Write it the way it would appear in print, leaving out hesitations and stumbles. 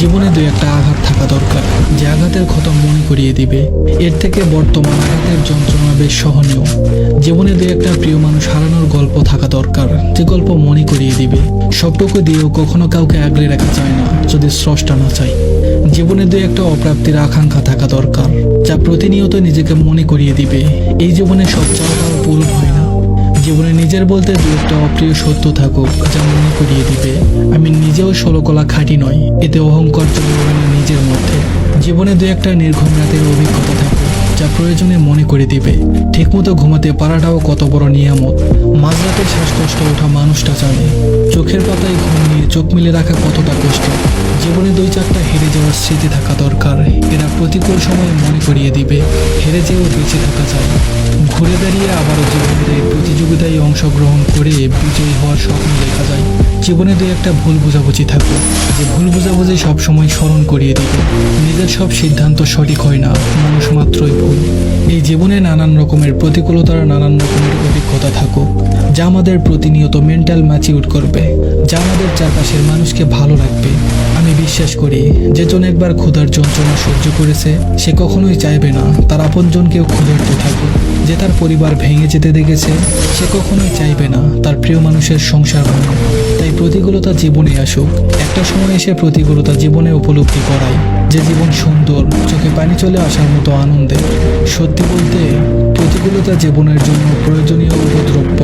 জীবনে দুই একটা আঘাত থাকা দরকার, যে আঘাতের ক্ষত মনে করিয়ে দিবে। এর থেকে বর্তমান আঘাতের যন্ত্রণা বেশ সহনীয়। জীবনে দুই একটা প্রিয় মানুষ হারানোর গল্প থাকা দরকার, যে গল্প মনে করিয়ে দিবে। সবটুকু দিয়েও কখনো কাউকে আগলে রাখা যায় না যদি স্রষ্টা না চায়। জীবনে দুই একটা অপ্রাপ্তির আকাঙ্ক্ষা থাকা দরকার, যা প্রতিনিয়ত নিজেকে মনে করিয়ে দিবে এই জীবনে সব চাওয়াটাও পূরণ হয় না। জীবনে নিজের বলতে দু একটা অপ্রিয় সত্য থাকুক, যা মনে করিয়ে দিবে আমি নিজেও ষোলকলা খাঁটি নয়, এতে অহংকার চলবে না নিজের মধ্যে। জীবনে দু একটা নির্ঘুম রাতের অভিজ্ঞতা থাকুক, যা প্রয়োজনে মনে করে দিবে ঠিকমতো ঘুমাতে পারাটাও কত বড় নিয়ামত। মাঝরাতে শ্বাসকষ্ট ওঠা মানুষটা জানে চোখের পাতায় ঘুম নিয়ে চোখ মিলে রাখা কতটা কষ্ট। জীবনে দুই চারটা হেরে যাওয়ার স্মৃতি থাকা দরকার, এরা প্রতিকূল সময়ে মনে করিয়ে দিবে হেরে যেও বেঁচে থাকা যায়। ঘুরে দাঁড়িয়ে আবারও জীবনের এই প্রতিযোগিতায় অংশগ্রহণ করে বিজয়ী হওয়ার স্বপ্ন দেখা যায়। জীবনে দুই একটা ভুল বোঝাবুঝি থাকবে, যে ভুল বোঝাবুঝি সবসময় স্মরণ করিয়ে দিবে নিজের সব সিদ্ধান্ত সঠিক হয় না, মানুষ মাত্রই ভুল। এই জীবনে নানান রকমের প্রতিকূলতার নানান রকমের অভিজ্ঞতা থাকুক, যা আমাদের প্রতিনিয়ত মেন্টাল ম্যাচিউর করবে, যা আমাদের চারপাশের মানুষকে ভালো রাখবে। আমি বিশ্বাস করি যে জন একবার ক্ষুধার যন্ত্রণা সহ্য করেছে সে কখনোই চাইবে না তার আপনজনকেও ক্ষুধার্ত থাকুক। যে তার পরিবার ভেঙে যেতে দেখেছে সে কখনোই চাইবে না তার প্রিয় মানুষের সংসার ভাঙুক। তাই প্রতিকূলতা জীবনে আসুক, একটা সময় এসে প্রতিকূলতা জীবনে উপলব্ধি করায় যে জীবন সুন্দর, চোখে পানি চলে আসার মতো আনন্দে। সত্যি বলতে প্রতিকূলতা জীবনের জন্য প্রয়োজনীয় উপদ্রব্য।